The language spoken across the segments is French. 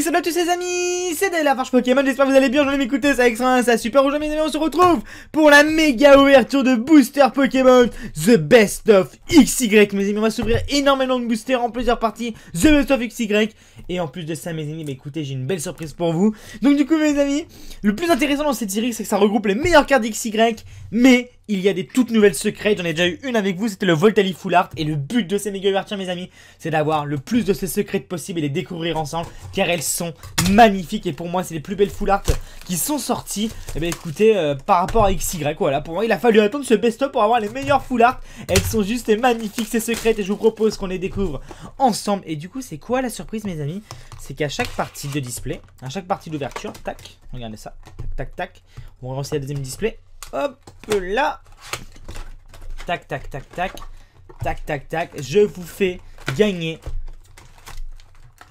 Oui, salut à tous les amis, c'est Dave la Farge Pokémon, j'espère que vous allez bien, j'en ai m'écouter, ça extra, ça super, aujourd'hui mes amis, on se retrouve pour la méga ouverture de booster Pokémon, The Best of XY, mes amis, on va s'ouvrir énormément de boosters en plusieurs parties, The Best of XY, et en plus de ça mes amis, bah écoutez, j'ai une belle surprise pour vous, donc du coup mes amis, le plus intéressant dans cette série, c'est que ça regroupe les meilleures cartes XY, mais il y a des toutes nouvelles secrètes, j'en ai déjà eu une avec vous, c'était le Voltali Full Art, et le but de ces méga ouvertures mes amis, c'est d'avoir le plus de ces secrètes possibles et les découvrir ensemble, car elles sont magnifiques, et pour moi c'est les plus belles Full Art qui sont sorties, et bien écoutez, par rapport à XY, voilà, pour moi il a fallu attendre ce best-of pour avoir les meilleures Full Art, elles sont juste magnifiques ces secrètes, et je vous propose qu'on les découvre ensemble, et du coup c'est quoi la surprise mes amis? C'est qu'à chaque partie de display, à chaque partie d'ouverture, tac, regardez ça, tac tac tac, on va relancer la deuxième display. Hop là. Tac tac tac tac. Tac tac tac. Je vous fais gagner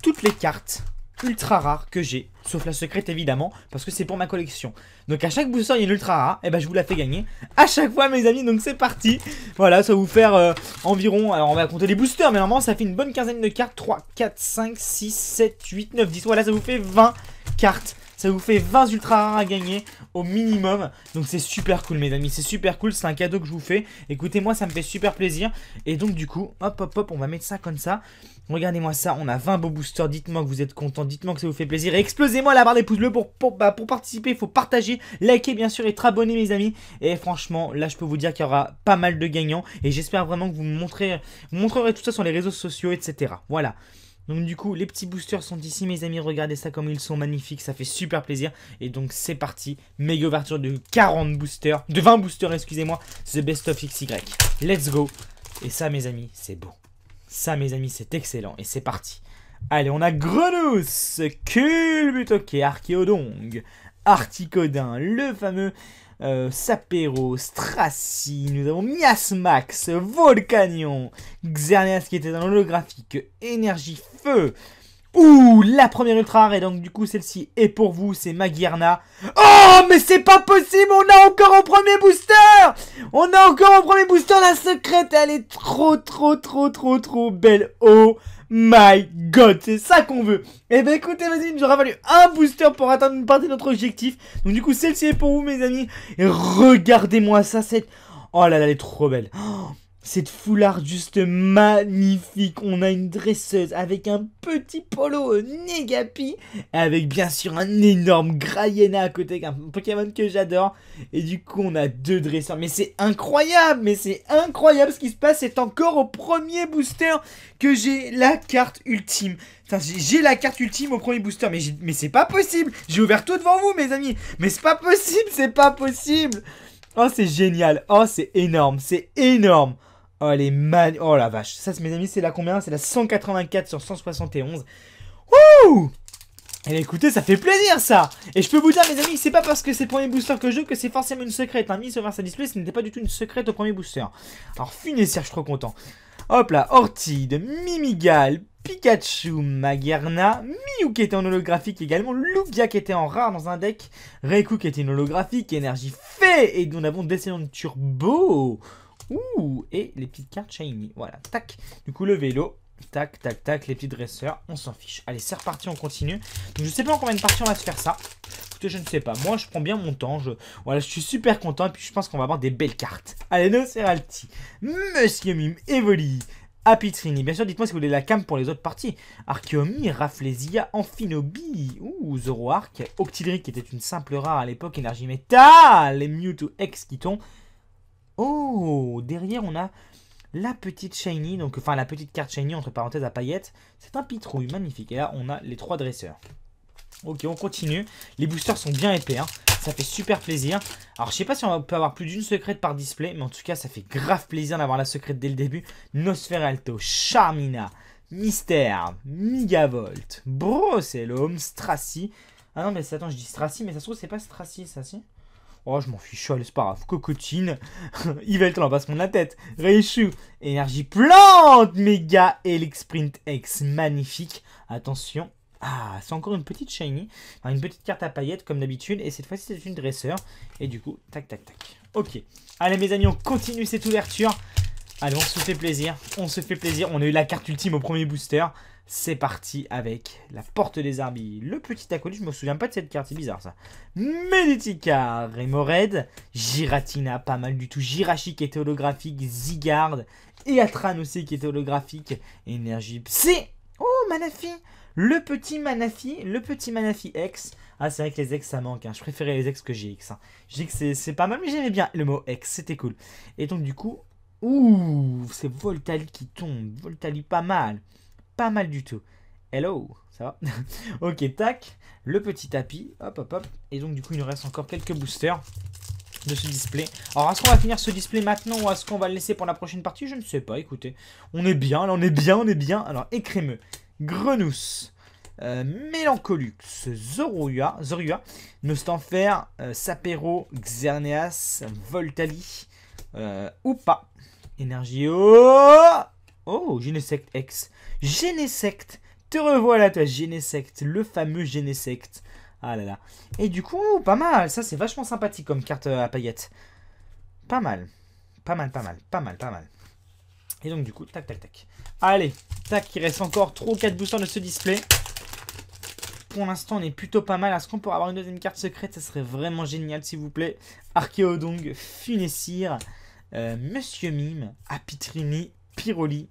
toutes les cartes ultra rares que j'ai. Sauf la secrète évidemment. Parce que c'est pour ma collection. Donc à chaque booster il y a une ultra rare. Et ben je vous la fais gagner à chaque fois mes amis. Donc c'est parti. Voilà, ça va vous faire environ. Alors on va compter les boosters. Mais normalement ça fait une bonne quinzaine de cartes. 3, 4, 5, 6, 7, 8, 9, 10. Voilà, ça vous fait 20 cartes. Ça vous fait 20 ultra rares à gagner au minimum. Donc c'est super cool mes amis, c'est super cool, c'est un cadeau que je vous fais. Écoutez, moi ça me fait super plaisir. Et donc du coup, hop hop hop, on va mettre ça comme ça. Regardez-moi ça, on a 20 beaux boosters. Dites-moi que vous êtes contents, dites-moi que ça vous fait plaisir. Et explosez-moi la barre des pouces bleus pour participer. Il faut partager, liker bien sûr, être abonné mes amis. Et franchement, là je peux vous dire qu'il y aura pas mal de gagnants. Et j'espère vraiment que vous me montrerez tout ça sur les réseaux sociaux, etc. Voilà. Donc du coup les petits boosters sont ici mes amis, regardez ça comme ils sont magnifiques, ça fait super plaisir. Et donc c'est parti, méga ouverture de 40 boosters, de 20 boosters excusez-moi, The Best of XY. Let's go. Et ça mes amis c'est beau, ça mes amis c'est excellent et c'est parti. Allez on a Grenousse, Culbutoke, Archéodongue, Articodin, le fameux Sapero, Stracy, nous avons Miasmax, Volcanion, Xerneas qui était dans l'holographique, Énergie Feu. Ouh, la première ultra rare et donc du coup celle-ci est pour vous, c'est Magearna. Oh mais c'est pas possible, on a encore un premier booster. On a encore un premier booster, la secrète elle est trop belle. Oh my god, c'est ça qu'on veut. Et ben écoutez vas-y, il nous aura fallu un booster pour atteindre une partie de notre objectif. Donc du coup celle-ci est pour vous mes amis. Et regardez-moi ça, cette... Oh là là, elle est trop belle. Oh, cette Full Art juste magnifique. On a une dresseuse avec un petit polo Negapi. Avec bien sûr un énorme Graiena à côté, avec un Pokémon que j'adore. Et du coup on a deux dresseurs. Mais c'est incroyable, ce qui se passe. C'est encore au premier booster que j'ai la carte ultime. Enfin, j'ai la carte ultime au premier booster. Mais c'est pas possible. J'ai ouvert tout devant vous mes amis. Mais c'est pas possible, Oh c'est génial. Oh c'est énorme, Oh, elle est oh la vache. Ça, mes amis, c'est la combien? C'est la 184 sur 171. Wouh! Et écoutez, ça fait plaisir, ça! Et je peux vous dire, mes amis, c'est pas parce que c'est le premier booster que je joue que c'est forcément une secrète. Mis sur sa display, ce n'était pas du tout une secrète au premier booster. Alors, Funessière, je suis trop content. Hop là, Ortide, Mimigal, Pikachu, Magearna, Mew qui était en holographique également, Lugia qui était en rare dans un deck, Raikou qui était en holographique, Énergie Fée, et nous avons Descendant Turbo. Ouh, et les petites cartes shiny, voilà, tac. Du coup le vélo, tac, tac, tac, les petits dresseurs, on s'en fiche. Allez, c'est reparti, on continue. Donc je sais pas en combien de parties on va se faire ça. Écoutez, je ne sais pas, moi je prends bien mon temps, voilà, je suis super content et puis je pense qu'on va avoir des belles cartes. Allez, Noceralti, Monsieur Mime, Evoli, Apitrini, bien sûr, dites-moi si vous voulez la cam pour les autres parties. Archeomi, Rafflesia, Amphinobi, ouh, Zoroark, Octillery qui était une simple rare à l'époque, Énergie Métal, et Mewtwo X qui tombe. Oh, derrière on a la petite shiny, donc enfin la petite carte shiny entre parenthèses à paillettes. C'est un pitrouille, magnifique. Et là on a les trois dresseurs. Ok, on continue. Les boosters sont bien épais, hein. Ça fait super plaisir. Alors je sais pas si on peut avoir plus d'une secrète par display, mais en tout cas ça fait grave plaisir d'avoir la secrète dès le début. Nosferalto, Charmina, Mystère, Migavolt, Brocellum, Stracy. Ah non mais attends, je dis Stracy, mais ça se trouve c'est pas Stracy, ça si. Oh, je m'en fiche, allez, c'est pas grave. Cocotine, Yveltal, on va pas se prendre la tête. Raichu, Énergie Plante, Méga Helix Sprint X, magnifique. Attention. Ah, c'est encore une petite shiny. Enfin, une petite carte à paillettes, comme d'habitude. Et cette fois-ci, c'est une dresseur. Et du coup, tac, tac, tac. Ok. Allez, mes amis, on continue cette ouverture. Allez, on se fait plaisir. On a eu la carte ultime au premier booster. C'est parti avec la porte des Arbis. Le petit acolyte, je me souviens pas de cette carte, c'est bizarre ça. Meditica, Remoraid, Giratina, pas mal du tout. Jirachi qui était holographique, Zygarde, et Atran aussi qui était holographique. Énergie Psy. Oh, Manafi. Le petit Manafi X. Ah, c'est vrai que les X ça manque, hein. Je préférais les X que GX. Hein. GX c'est pas mal, mais j'aimais bien le mot X, c'était cool. Et donc du coup, ouh, c'est Voltali qui tombe. Voltali pas mal. Pas mal du tout. Hello, ça va? Ok, tac. Le petit tapis. Hop, hop, hop. Et donc, du coup, il nous reste encore quelques boosters de ce display. Alors, est-ce qu'on va finir ce display maintenant ou est-ce qu'on va le laisser pour la prochaine partie? Je ne sais pas, écoutez. On est bien, là, on est bien. Alors, écrémeux, Grenousse, Mélancolux, Zorua, Nostanfer, Sapero, Xerneas, Voltali, ou pas. Énergie. Oh, Genesect X. Genesect. Te revoilà, toi, Genesect. Le fameux Genesect. Ah là là. Et du coup, pas mal. Ça, c'est vachement sympathique comme carte à paillettes. Pas mal. Pas mal. Et donc, du coup, tac. Allez, tac, il reste encore 3 ou 4 boosters de ce display. Pour l'instant, on est plutôt pas mal. Est-ce qu'on pourrait avoir une deuxième carte secrète? Ça serait vraiment génial, s'il vous plaît. Archéodong, Funessir, Monsieur Mime, Apitrini, Pyroli,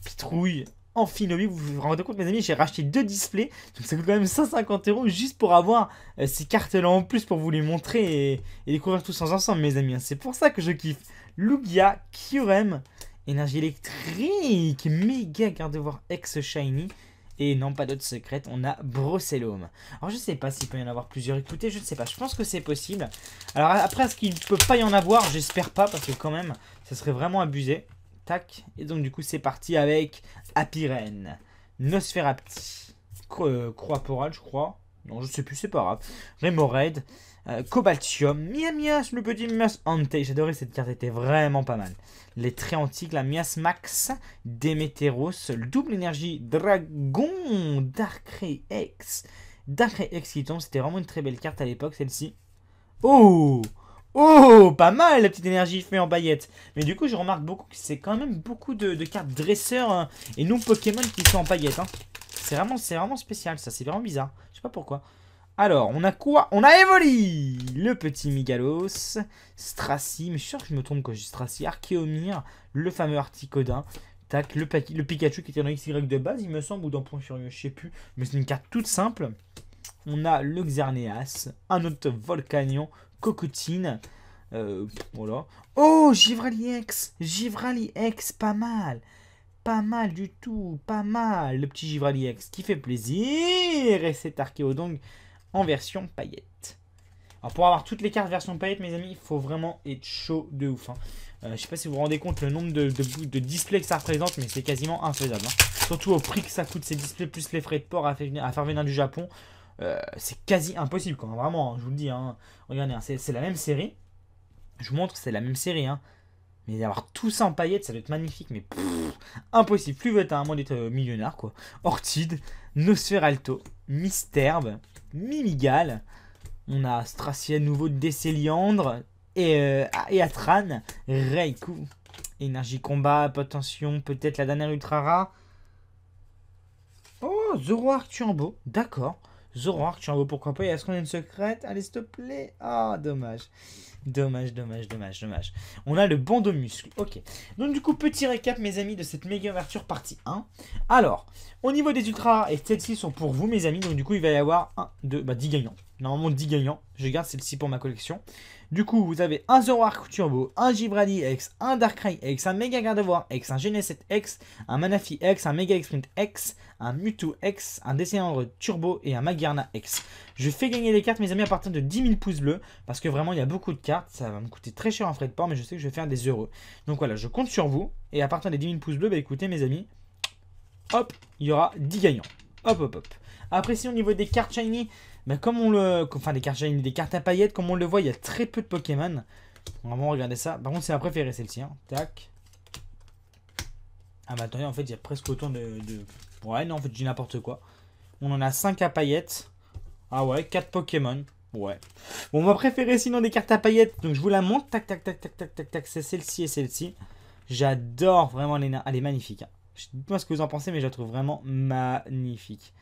Pitrouille, Amphinobi. Vous vous rendez compte, mes amis, j'ai racheté 2 displays. Donc ça coûte quand même 150 € juste pour avoir ces cartes-là en plus pour vous les montrer et découvrir tous ensemble, mes amis. C'est pour ça que je kiffe. Lugia, Kyurem, Énergie électrique, méga garde-voir X Shiny. Et non, pas d'autres secrètes, on a Brocellum. Alors je sais pas s'il peut y en avoir plusieurs. Écoutez, je ne sais pas, je pense que c'est possible. Alors après, est-ce qu'il ne peut pas y en avoir? J'espère pas, parce que quand même, ça serait vraiment abusé. Tac, et donc du coup c'est parti avec Apirène, Nosferapti, Croaporal je crois. Non, je sais plus, c'est pas grave. Remoraid, Cobaltium, Miamias, le petit Mias Ante. J'adorais cette carte, elle était vraiment pas mal. Les traits antiques, la Mias Max, Démétéros, le double énergie, Dragon, Darkrai X. Darkrai X qui tombe, c'était vraiment une très belle carte à l'époque, celle-ci. Oh! Oh, pas mal la petite énergie fait en paillettes. Mais du coup, je remarque beaucoup que c'est quand même beaucoup de cartes dresseurs hein, et non Pokémon qui sont en paillettes. Hein. C'est vraiment spécial ça, c'est vraiment bizarre. Je sais pas pourquoi. Alors, on a quoi? On a Evoli, le petit Migalos, Stracy, mais je suis sûr que je me trompe quand je dis Stracy, Archéomir, le fameux Articodin. Tac, le Pikachu qui était dans XY de base, il me semble, ou dans Point Furieux, je sais plus. Mais c'est une carte toute simple. On a le Xerneas, un autre Volcanion, Cocotine, voilà. Oh, Givrali X, pas mal. Pas mal du tout, pas mal. Le petit Givrali X qui fait plaisir. Et c'est Archéodong en version paillette. Alors pour avoir toutes les cartes version paillette, mes amis, il faut vraiment être chaud de ouf. Hein. Je sais pas si vous vous rendez compte le nombre de displays que ça représente, mais c'est quasiment infaisable. Hein. Surtout au prix que ça coûte ces displays, plus les frais de port à faire venir du Japon. C'est quasi impossible quand même, vraiment, hein, je vous le dis. Hein. Regardez, hein, c'est la même série. Je vous montre, c'est la même série. Hein. Mais d'avoir tout ça en paillettes, ça doit être magnifique. Mais impossible. Plus vite, à moins d'être millionnaire, quoi. Orchid, Nosferalto, Misterbe, Mimigal. On a Stracia nouveau, Décéliandre et Atran, Reiku. Énergie combat, potentiation, peut-être la dernière ultra rare. Oh, Zoroark Turbo, d'accord. Zoroark Turbo, pourquoi pas? Est-ce qu'on a une secrète? Allez, s'il te plaît. Ah, dommage. Dommage. On a le bandeau muscle. Ok. Donc, du coup, petit récap, mes amis, de cette méga ouverture partie 1. Alors, au niveau des ultras, et celles-ci sont pour vous, mes amis. Donc, du coup, il va y avoir 10 gagnants. Normalement, 10 gagnants. Je garde celle-ci pour ma collection. Du coup, vous avez un Zoroark Turbo, un Givrali X, un Darkrai X, un Mega Gardevoir X, un Genesect X, un Manafi X, un Mega Exprint X, un Mewtwo X, un Décéliandre Turbo et un Magearna X. Je fais gagner les cartes, mes amis, à partir de 10 000 pouces bleus. Parce que vraiment, il y a beaucoup de cartes. Ça va me coûter très cher en frais de port, mais je sais que je vais faire des heureux. Donc voilà, je compte sur vous. Et à partir des 10 000 pouces bleus, bah écoutez, mes amis, hop, il y aura 10 gagnants. Hop. Après, si au niveau des cartes shiny, bah comme on le... Enfin, des cartes shiny, des cartes à paillettes, comme on le voit, il y a très peu de Pokémon. Vraiment, regardez ça. Par contre, c'est ma préférée, celle-ci. Hein. Tac. Ah bah attendez, en fait, il y a presque autant de... Ouais, non, en fait, je dis n'importe quoi. On en a 5 à paillettes. Ah ouais, 4 Pokémon. Ouais. Bon, ma préférée, sinon, des cartes à paillettes. Donc, je vous la montre. Tac. C'est celle-ci et celle-ci. J'adore vraiment les nains. Elle est magnifique. Hein. Dites-moi ce que vous en pensez, mais je la trouve vraiment magnifique.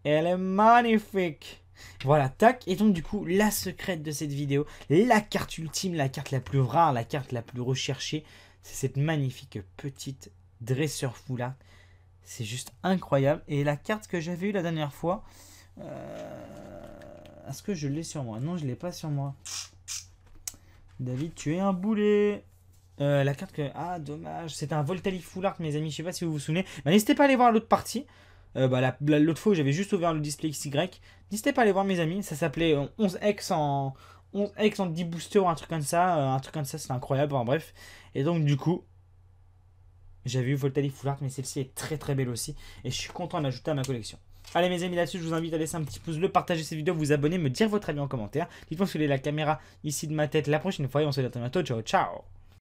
Elle est magnifique. Voilà, tac. Et donc du coup, la secrète de cette vidéo, la carte ultime, la carte la plus rare, la carte la plus recherchée, c'est cette magnifique petite dresseur foulard. C'est juste incroyable. Et la carte que j'avais eue la dernière fois, est-ce que je l'ai sur moi? Non, je l'ai pas sur moi. David, tu es un boulet. La carte que... Ah, dommage. C'était un Voltali Full mes amis. Je sais pas si vous vous souvenez. Bah, n'hésitez pas à aller voir l'autre partie. L'autre fois où j'avais juste ouvert le display XY. N'hésitez pas à aller voir mes amis. Ça s'appelait 11x en 11x en 10 boosters ou un truc comme ça. C'était incroyable. Enfin, bref. Et donc, du coup, j'avais eu Voltali Full Art, mais celle-ci est très très belle aussi. Et je suis content de l'ajouter à ma collection. Allez mes amis, là-dessus je vous invite à laisser un petit pouce bleu, partager cette vidéo, vous abonner, me dire votre avis en commentaire. Dites-moi si vous voulez la caméra ici de ma tête la prochaine fois et on se dit à bientôt. Ciao ciao.